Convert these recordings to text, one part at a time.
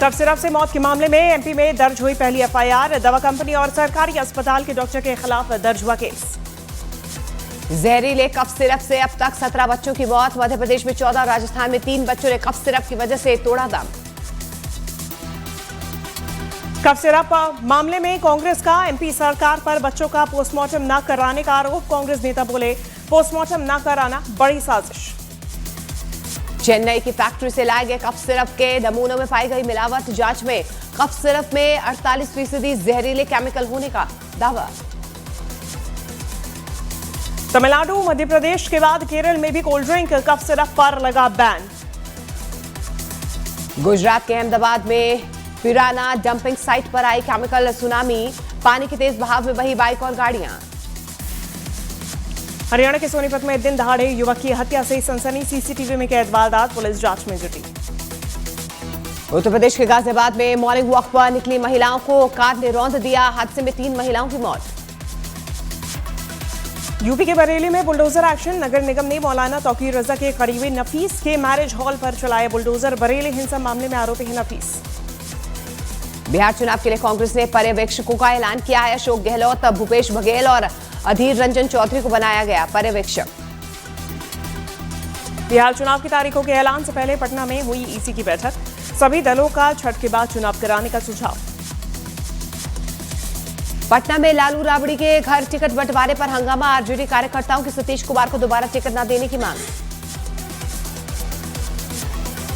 Cough syrup से मौत के मामले में एमपी में दर्ज हुई पहली एफआईआर। दवा कंपनी और सरकारी अस्पताल के डॉक्टर के खिलाफ दर्ज हुआ केस। जहरीले कफ सिरप से अब तक 17 बच्चों की मौत। मध्य प्रदेश में 14 और राजस्थान में 3 बच्चों ने कफ सिरप की वजह से तोड़ा दम। कफ सिरप मामले में कांग्रेस का एमपी सरकार पर बच्चों का पोस्टमार्टम न कराने का आरोप। कांग्रेस नेता बोले, पोस्टमार्टम न कराना बड़ी साजिश। चेन्नई की फैक्ट्री से लाए गए कफ सिरप के नमूनों में पाई गई मिलावट। जांच में कफ सिरप में 48% जहरीले केमिकल होने का दावा। तमिलनाडु मध्य प्रदेश के बाद केरल में भी कोल्ड ड्रिंक कफ सिरप पर लगा बैन। गुजरात के अहमदाबाद में पिराना डंपिंग साइट पर आई केमिकल सुनामी। पानी के तेज बहाव में बही बाइक और गाड़ियां। हरियाणा के सोनीपत में दिन दहाड़े युवक की हत्या से सनसनी। सीसीटीवी में कैद वारदात, पुलिस जांच में जुटी। उत्तर प्रदेश के गाजियाबाद में मॉर्निंग वॉक पर निकली महिलाओं को कार ने रौंद दिया। हादसे में 3 महिलाओं की मौत। यूपी के बरेली में बुलडोजर एक्शन। नगर निगम ने मौलाना तौकीर रजा के करीबी नफीस के मैरिज हॉल पर चलाया बुलडोजर। बरेली हिंसा मामले में आरोपी है नफीस। बिहार चुनाव के लिए कांग्रेस ने पर्यवेक्षकों का ऐलान किया है। अशोक गहलोत, भूपेश बघेल और अधीर रंजन चौधरी को बनाया गया पर्यवेक्षक। बिहार चुनाव की तारीखों के ऐलान से पहले पटना में हुई ईसी की बैठक। सभी दलों का छठ के बाद चुनाव कराने का सुझाव। पटना में लालू राबड़ी के घर टिकट बंटवारे पर हंगामा। आरजेडी कार्यकर्ताओं की सतीश कुमार को दोबारा टिकट न देने की मांग।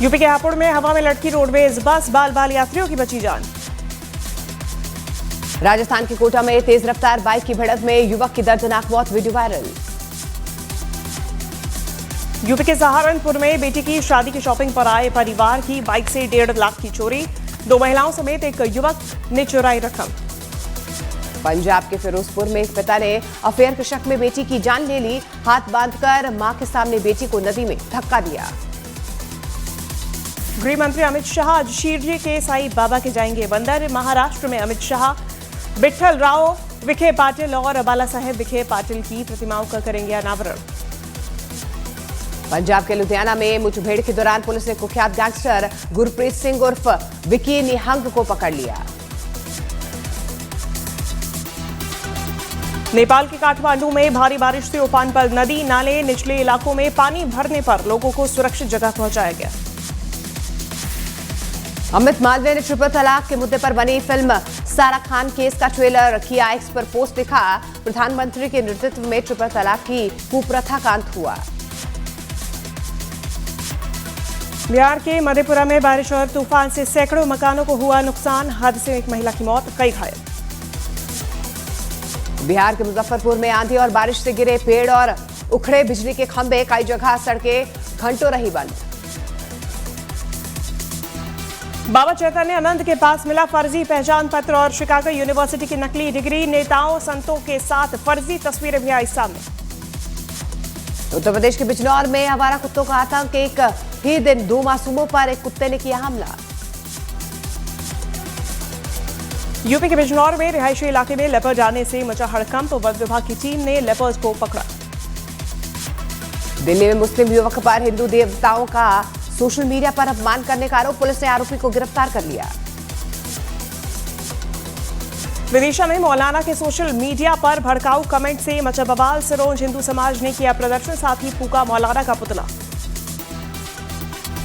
यूपी के हापुड़ में हवा में लटकी रोडवेज बस, बाल बाल यात्रियों की बची जान। राजस्थान के कोटा में तेज रफ्तार बाइक की भिड़ंत में युवक की दर्दनाक मौत, वीडियो वायरल। यूपी के सहारनपुर में बेटी की शादी की शॉपिंग पर आए परिवार की बाइक से 1.5 लाख की चोरी। 2 महिलाओं समेत एक युवक ने चुराई रकम। पंजाब के फिरोजपुर में एक पिता ने अफेयर के शक में बेटी की जान ले ली। हाथ बांधकर मां के सामने बेटी को नदी में धक्का दिया। गृह मंत्री अमित शाह आज शिरडी के साई बाबा के जाएंगे बंदर। महाराष्ट्र में अमित शाह विठल राव विखे पाटिल और बाला साहेब विखे पाटिल की प्रतिमाओं का करेंगे अनावरण। पंजाब के लुधियाना में मुठभेड़ के दौरान पुलिस ने कुख्यात गैंगस्टर गुरप्रीत सिंह उर्फ विकी निहंग को पकड़ लिया। नेपाल के काठमांडू में भारी बारिश से उफान पर नदी नाले निचले इलाकों में पानी भरने पर लोगों को सुरक्षित जगह पहुंचाया गया। अमित मालवीय ने ट्रिपल तलाक के मुद्दे पर बनी फिल्म सारा खान केस का ट्रेलर किया। एक्स पर पोस्ट लिखा, प्रधानमंत्री के नेतृत्व में ट्रिपल तलाक की कुप्रथा का अंत हुआ। बिहार के मधेपुरा में बारिश और तूफान से सैकड़ों मकानों को हुआ नुकसान। हादसे में एक महिला की मौत, कई घायल। बिहार के मुजफ्फरपुर में आंधी और बारिश से गिरे पेड़ और उखड़े बिजली के खंभे। कई जगह सड़कें घंटों रही बंद। बाबा चैतन्यानंद के पास मिला फर्जी पहचान पत्र और शिकागो यूनिवर्सिटी की नकली डिग्री। नेताओं संतों के साथ फर्जी तस्वीरें भी आई सामने। उत्तर प्रदेश के बिजनौर में आवारा कुत्तों का आतंक। एक ही दिन 2 मासूमों पर एक कुत्ते ने किया हमला। यूपी के बिजनौर में रिहायशी इलाके में लेपर्ड आने से मचा हड़कंप। वन विभाग की टीम ने लेपर्ड को पकड़ा। दिल्ली में मुस्लिम युवक पर हिंदू देवताओं का सोशल मीडिया पर अपमान करने का आरोप। पुलिस ने आरोपी को गिरफ्तार कर लिया। विदिशा में मौलाना के सोशल मीडिया पर भड़काऊ कमेंट से मचा बवाल। सिरोंज हिंदू समाज ने किया प्रदर्शन, साथ ही फूका मौलाना का पुतला।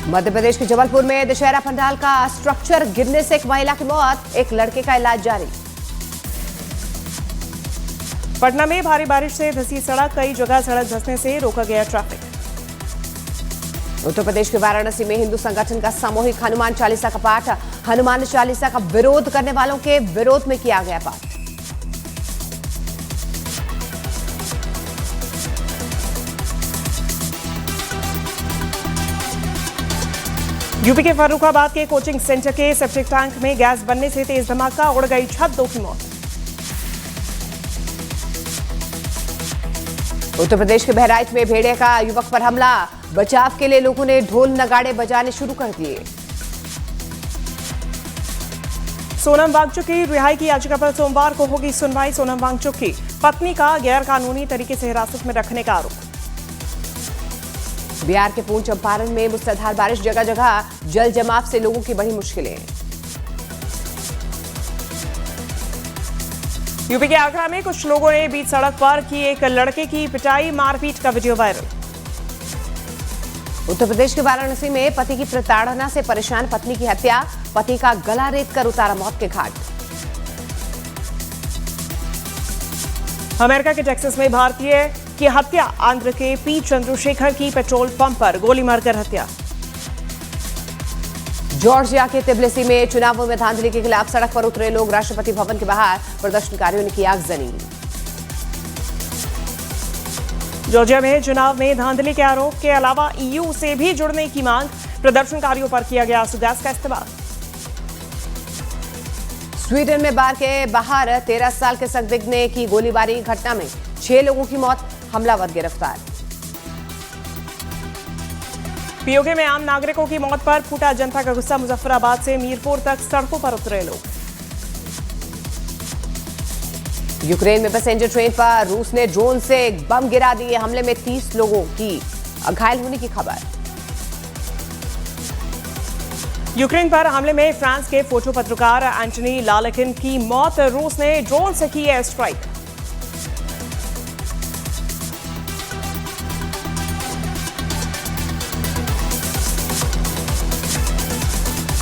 मध्य प्रदेश के जबलपुर में दशहरा पंडाल का स्ट्रक्चर गिरने से एक महिला की मौत। एक लड़के का इलाज जारी। पटना में भारी बारिश से धंसी सड़क। कई जगह सड़क धंसने से रोका गया ट्रैफिक। उत्तर प्रदेश के वाराणसी में हिंदू संगठन का सामूहिक हनुमान चालीसा का पाठ। हनुमान चालीसा का विरोध करने वालों के विरोध में किया गया पाठ। यूपी के फर्रुखाबाद के कोचिंग सेंटर के सेप्टिक टैंक में गैस बनने से तेज धमाका। उड़ गई छत, 2 की मौत। उत्तर प्रदेश के बहराइच में भेड़िया का युवक पर हमला। बचाव के लिए लोगों ने ढोल नगाड़े बजाने शुरू कर दिए। सोनम वांगचुक की रिहाई की याचिका पर सोमवार को होगी सुनवाई। सोनम वांगचुक की पत्नी का गैर कानूनी तरीके से हिरासत में रखने का आरोप। बिहार के पूर्वी चंपारण में मूसलाधार बारिश। जगह जगह जल जमाव से लोगों की बड़ी मुश्किलें। यूपी के आगरा में कुछ लोगों ने बीच सड़क पर की एक लड़के की पिटाई, मारपीट का वीडियो वायरल। उत्तर प्रदेश के वाराणसी में पति की प्रताड़ना से परेशान पत्नी की हत्या, पति का गला रेत कर उतारा मौत के घाट। अमेरिका के टेक्सास में भारतीय की हत्या, आंध्र के पी चंद्रशेखर की पेट्रोल पंप पर गोली मारकर हत्या। जॉर्जिया के तिब्लिसी में चुनावों में धांधली के खिलाफ सड़क पर उतरे लोग, राष्ट्रपति भवन के बाहर प्रदर्शनकारियों ने की आगजनी। जॉर्जिया में चुनाव में धांधली के आरोप के अलावा ईयू से भी जुड़ने की मांग, प्रदर्शनकारियों पर किया गया आंसू गैस का इस्तेमाल। स्वीडन में बार के बाहर 13 साल के संदिग्ध ने की गोलीबारी, घटना में 6 लोगों की मौत, हमलावर गिरफ्तार। पीओके में आम नागरिकों की मौत पर फूटा जनता का गुस्सा, मुजफ्फराबाद से मीरपुर तक सड़कों पर उतरे लोग। यूक्रेन में पैसेंजर ट्रेन पर रूस ने ड्रोन से बम गिरा दिए, हमले में 30 लोगों की घायल होने की खबर। यूक्रेन पर हमले में फ्रांस के फोटो पत्रकार एंटनी लालकिन की मौत, रूस ने ड्रोन से की एयर स्ट्राइक।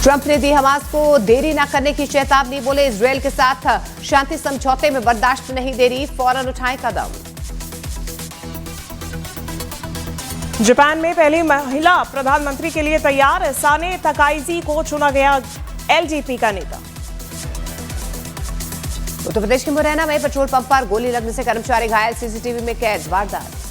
ट्रंप ने दी हमास को देरी न करने की चेतावनी, बोले इजरायल के साथ शांति समझौते में बर्दाश्त नहीं दे रही, फौरन उठाएं कदम। जापान में पहली महिला प्रधानमंत्री के लिए तैयार, साने तकाइजी को चुना गया एलजेपी का नेता। उत्तर प्रदेश के मुरैना में पेट्रोल पंप पर गोली लगने से कर्मचारी घायल, सीसीटीवी में कैद वारदात।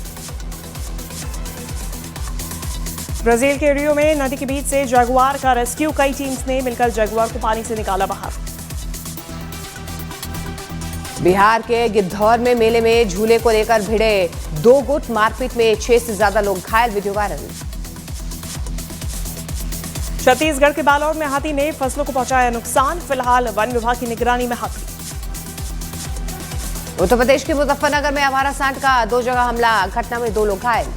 ब्राजील के रियो में नदी के बीच से जगुआर का रेस्क्यू, कई टीम्स ने मिलकर जगुआर को पानी से निकाला बाहर। बिहार के गिद्धौर में मेले में झूले को लेकर भिड़े 2 गुट, मारपीट में 6 से ज्यादा लोग घायल, वीडियो वायरल। छत्तीसगढ़ के बालोद में हाथी ने फसलों को पहुंचाया नुकसान, फिलहाल वन विभाग की निगरानी में हाथी। उत्तर प्रदेश के मुजफ्फरनगर में आवारा सांड का 2 जगह हमला, घटना में 2 लोग घायल।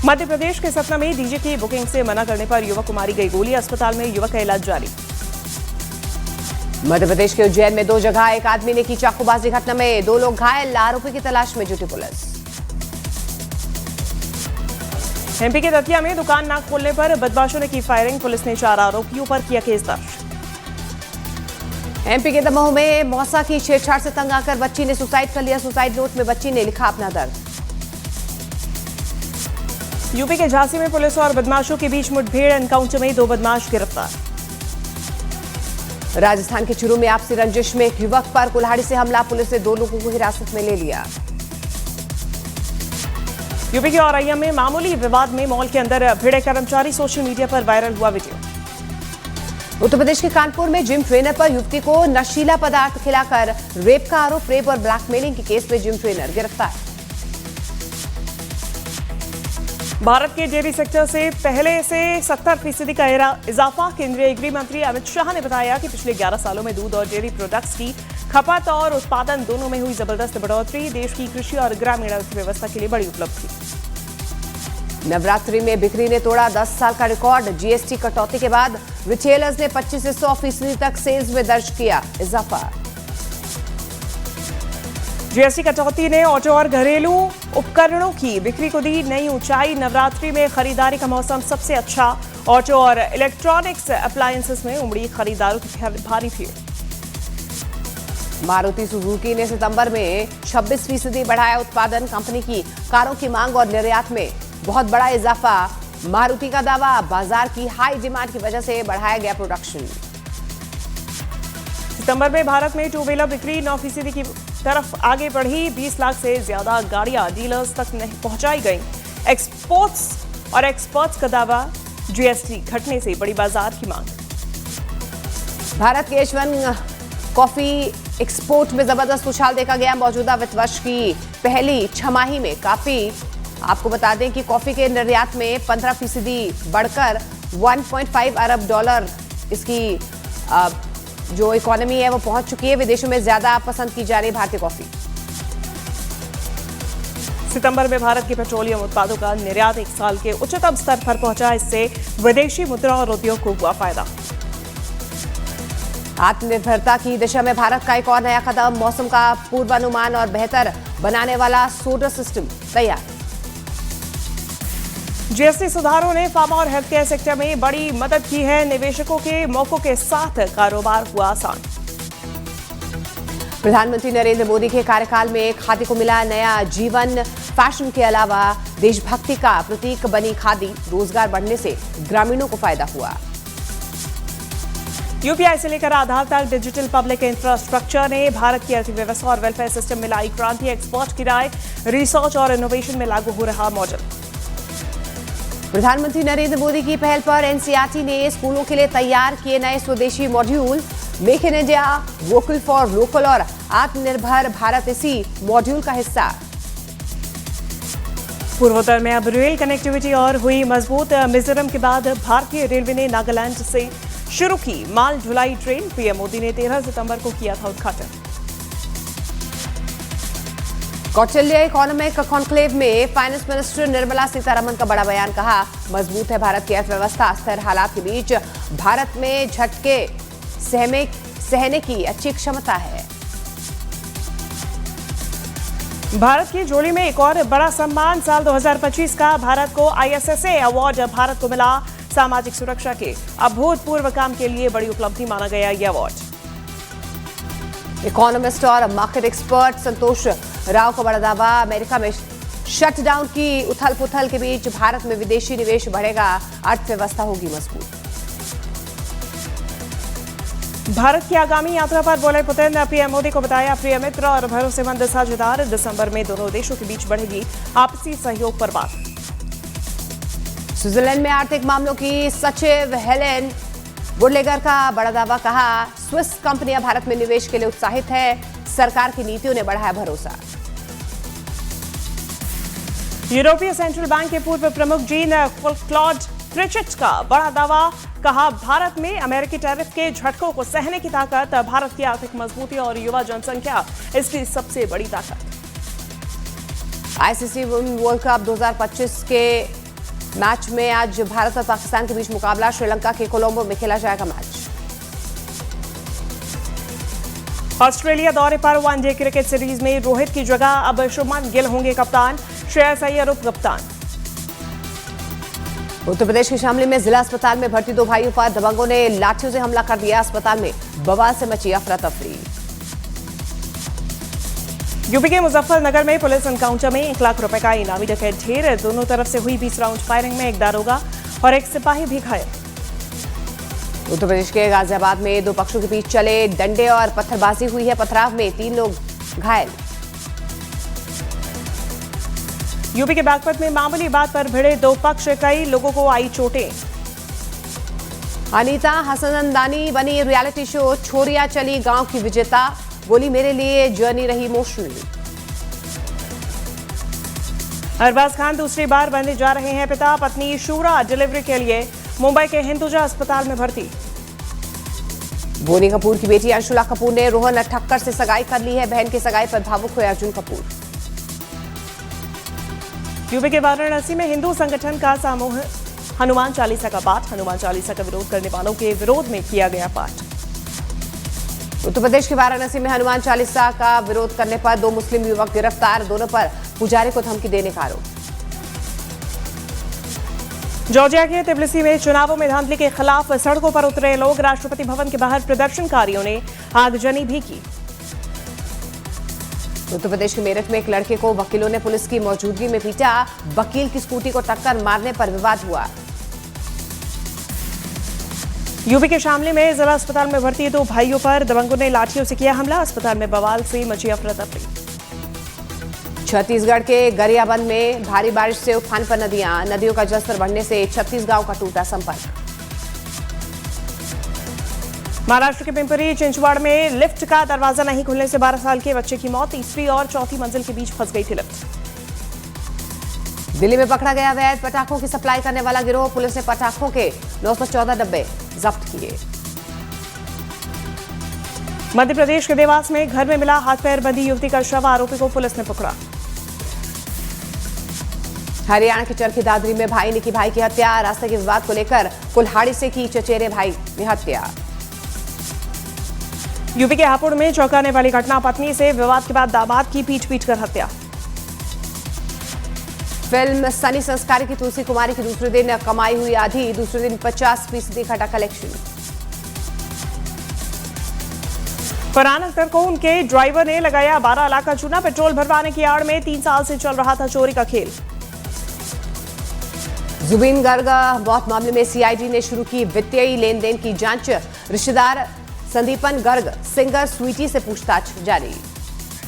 मध्य प्रदेश के सतना में डीजे की बुकिंग से मना करने पर युवक को मारी गई गोली, अस्पताल में युवक का इलाज जारी। मध्य प्रदेश के उज्जैन में 2 जगह एक आदमी ने की चाकूबाजी, घटना में 2 लोग घायल, आरोपी की तलाश में जुटी पुलिस। एमपी के दतिया में दुकान न खोलने पर बदमाशों ने की फायरिंग, पुलिस ने 4 आरोपियों पर किया केस दर्ज। एमपी के दमोह में मौसा की छेड़छाड़ से तंग आकर बच्ची ने सुसाइड कर लिया, सुसाइड नोट में बच्ची ने लिखा अपना दर्द। यूपी के झांसी में पुलिस और बदमाशों के बीच मुठभेड़, एनकाउंटर में 2 बदमाश गिरफ्तार। राजस्थान के चूरू में आपसी रंजिश में एक युवक पर कुल्हाड़ी से हमला, पुलिस ने 2 लोगों को हिरासत में ले लिया। यूपी के औरैया में मामूली विवाद में मॉल के अंदर भिड़े कर्मचारी, सोशल मीडिया पर वायरल हुआ वीडियो। उत्तर प्रदेश के कानपुर में जिम ट्रेनर पर युवती को नशीला पदार्थ खिलाकर रेप का आरोप, रेप और ब्लैकमेलिंग के केस में जिम ट्रेनर गिरफ्तार। भारत के डेयरी सेक्टर से पहले से 70% का इजाफा, केंद्रीय गृह मंत्री अमित शाह ने बताया कि पिछले 11 सालों में दूध और डेयरी प्रोडक्ट्स की खपत और उत्पादन दोनों में हुई जबरदस्त बढ़ोतरी, देश की कृषि और ग्रामीण अर्थव्यवस्था के लिए बड़ी उपलब्धि। नवरात्रि में बिक्री ने तोड़ा 10 साल का रिकॉर्ड, जीएसटी कटौती के बाद रिटेलर्स ने 25 से 100% तक सेल्स में दर्ज किया इजाफा। जीएसटी कटौती ने ऑटो और घरेलू उपकरणों की बिक्री को दी नई ऊंचाई, नवरात्रि में खरीदारी का मौसम सबसे अच्छा, ऑटो और इलेक्ट्रॉनिक्स अप्लायंसेस में उमड़ी खरीदारों की भारी भीड़। मारुति सुजुकी ने सितंबर में 26% बढ़ाया उत्पादन, कंपनी की कारों की मांग और निर्यात में बहुत बड़ा इजाफा, मारुति का दावा, बाजार की हाई डिमांड की वजह से बढ़ाया गया प्रोडक्शन। सितंबर में भारत में 2 व्हीलर बिक्री 9% की तरफ आगे बढ़ी, 20 लाख से ज्यादा गाड़ियां डीलर्स तक नहीं पहुंचाई गई। एक्सपोर्ट्स और एक्सपर्ट्स का दावा, जीएसटी घटने से बड़ी बाजार की मांग। भारत के H1 कॉफी एक्सपोर्ट में जबरदस्त उछाल देखा गया, मौजूदा वित्त वर्ष की पहली छमाही में काफी। आपको बता दें कि कॉफी के निर्यात में 15% बढ़कर 1.5 अरब डॉलर इसकी जो इकोनॉमी है वो पहुंच चुकी है, विदेशों में ज्यादा पसंद की जा रही भारतीय कॉफी। सितंबर में भारत के पेट्रोलियम उत्पादों का निर्यात 1 साल के उच्चतम स्तर पर पहुंचा, इससे विदेशी मुद्रा और उद्योग को हुआ फायदा। आत्मनिर्भरता की दिशा में भारत का एक और नया कदम, मौसम का पूर्वानुमान और बेहतर बनाने वाला सोलर सिस्टम तैयार। जीएसटी सुधारों ने फार्मा और हेल्थ केयर सेक्टर में बड़ी मदद की है। निवेशकों के मौकों के साथ कारोबार हुआ आसान। प्रधानमंत्री नरेंद्र मोदी के कार्यकाल में खादी को मिला नया जीवन। फैशन के अलावा देशभक्ति का प्रतीक बनी खादी। रोजगार बढ़ने से ग्रामीणों को फायदा हुआ। यूपीआई से लेकर आधार तक डिजिटल पब्लिक इंफ्रास्ट्रक्चर ने भारत की अर्थव्यवस्था और वेलफेयर सिस्टम में लाई क्रांति। एक्सपर्ट की राय, रिसर्च और इनोवेशन में लागू हो रहा मॉडल। प्रधानमंत्री नरेंद्र मोदी की पहल पर एनसीईआरटी ने स्कूलों के लिए तैयार किए नए स्वदेशी module. Make in India, vocal for local और आत्मनिर्भर भारत इसी मॉड्यूल का हिस्सा। पूर्वोत्तर में अब रेल कनेक्टिविटी और हुई मजबूत। मिजोरम के बाद भारतीय रेलवे ने नागालैंड से शुरू की माल ढुलाई ट्रेन। पीएम मोदी ने 13 सितंबर को किया था उद्घाटन। कौटिल्य इकोनॉमिक कॉन्क्लेव में फाइनेंस मिनिस्टर निर्मला सीतारमण का बड़ा बयान। कहा, मजबूत है भारत की अर्थव्यवस्था। स्थिर हालात के बीच भारत में झटके सहने की अच्छी क्षमता है। भारत की झोली में एक और बड़ा सम्मान। साल 2025 का भारत को ISSA अवार्ड। भारत को मिला सामाजिक सुरक्षा के अभूतपूर्व काम के लिए बड़ी उपलब्धि माना गया यह अवार्ड। इकोनॉमिस्ट और मार्केट एक्सपर्ट संतोष राव का बड़ा दावा। अमेरिका में शटडाउन की उथल पुथल के बीच भारत में विदेशी निवेश बढ़ेगा। अर्थव्यवस्था होगी मजबूत। भारत की आगामी यात्रा पर बोले पुतिन। पीएम मोदी को बताया प्रिय मित्र और भरोसेमंद साझेदार। दिसंबर में दोनों देशों के बीच बढ़ेगी आपसी सहयोग पर बात। स्विट्जरलैंड में आर्थिक मामलों की सचिव हेलेन बुडलेगर का बड़ा दावा। कहा, स्विस कंपनियां भारत में निवेश के लिए उत्साहित है। सरकार की नीतियों ने बढ़ाया भरोसा। यूरोपीय सेंट्रल बैंक के पूर्व प्रमुख जीन क्लॉड ट्रिचेट का बड़ा दावा। कहा, भारत में अमेरिकी टैरिफ के झटकों को सहने की ताकत। भारत की आर्थिक मजबूती और युवा जनसंख्या इसकी सबसे बड़ी ताकत। आईसीसी वुमेन वर्ल्ड कप 2025 के मैच में आज भारत और पाकिस्तान के बीच मुकाबला। श्रीलंका के कोलंबो में खेला जाएगा मैच। ऑस्ट्रेलिया दौरे पर वनडे क्रिकेट सीरीज में रोहित की जगह अब शुभमन गिल होंगे कप्तान। श्रेयस अय्यर उप कप्तान। उत्तर प्रदेश के शामली में जिला अस्पताल में भर्ती 2 भाइयों पर दबंगों ने लाठियों से हमला कर दिया। अस्पताल में बवाल से मची अफरा तफरी। यूपी के मुजफ्फरनगर में पुलिस एनकाउंटर में 1 लाख रुपए का इनामी डकैत ढेर। दोनों तरफ से हुई 20 राउंड फायरिंग में एक दारोगा और एक सिपाही भी घायल। उत्तर प्रदेश के गाजियाबाद में 2 पक्षों के बीच चले डंडे और पत्थरबाजी हुई है। पथराव में 3 लोग घायल। यूपी के बागपत में मामूली बात पर भिड़े 2 पक्ष। कई लोगों को आई चोटें। अनीता हसनंदानी बनी रियलिटी शो छोरिया चली गांव की विजेता। बोली, मेरे लिए जर्नी रही इमोशनल। अरबाज खान दूसरी बार बनने जा रहे हैं पिता। पत्नी शूरा डिलीवरी के लिए मुंबई के हिंदुजा अस्पताल में भर्ती। बोनी कपूर की बेटी अंशुला कपूर ने रोहन ठक्कर से सगाई कर ली है। बहन की सगाई पर भावुक हुए अर्जुन कपूर। यूपी के वाराणसी में हिंदू संगठन का समूह हनुमान चालीसा का पाठ। हनुमान चालीसा का विरोध करने वालों के विरोध में किया गया पाठ। उत्तर प्रदेश के वाराणसी में हनुमान चालीसा का विरोध करने पर 2 मुस्लिम युवक गिरफ्तार। दोनों पर पुजारी को धमकी देने का आरोप। जॉर्जिया के तिबिलिसी में चुनावों में धांधली के खिलाफ सड़कों पर उतरे लोग। राष्ट्रपति भवन के बाहर प्रदर्शनकारियों ने आगजनी भी की। उत्तर प्रदेश के मेरठ में एक लड़के को वकीलों ने पुलिस की मौजूदगी में पीटा। वकील की स्कूटी को टक्कर मारने पर विवाद हुआ। यूपी के शामली में जिला अस्पताल में भर्ती 2 भाइयों पर दबंगों ने लाठियों से किया हमला। अस्पताल में बवाल से मची अफरा तफरी। छत्तीसगढ़ के गरियाबंद में भारी बारिश से उफान पर नदियों का जलस्तर बढ़ने से 36 गांव का टूटा संपर्क। महाराष्ट्र के पिंपरी चिंचवड़ में लिफ्ट का दरवाजा नहीं खुलने से 12 साल के बच्चे की मौत। तीसरी और चौथी मंजिल के बीच फंस गई थी लिफ्ट। दिल्ली में पकड़ा गया अवैध पटाखों की सप्लाई करने वाला गिरोह। पुलिस ने पटाखों के 914 डब्बे जब्त किए। मध्य प्रदेश के देवास में घर में मिला हाथ पैर बंधी युवती का शव। आरोपी को पुलिस ने पकड़ा। हरियाणा के चरखी दादरी में भाई ने की भाई की हत्या। रास्ते के विवाद को लेकर कुल्हाड़ी से की चचेरे भाई ने हत्या। यूपी के हापुड़ में चौंकाने वाली घटना, पत्नी से विवाद के बाद दामाद की पीट कर हत्या। फिल्म सनी संस्कारी की तुलसी कुमारी की दूसरे दिन कमाई हुई आधी, दूसरे दिन 50% घटा कलेक्शन। फरहान अख्तर को उनके ड्राइवर ने लगाया 12 लाख का चूना, पेट्रोल भरवाने की आड़ में 3 साल से चल रहा था चोरी का खेल। जुबीन गर्ग मौत मामले में सीआईडी ने शुरू की वित्तीय लेन देन की जांच, रिश्तेदार संदीपन गर्ग सिंगर स्वीटी से पूछताछ जारी।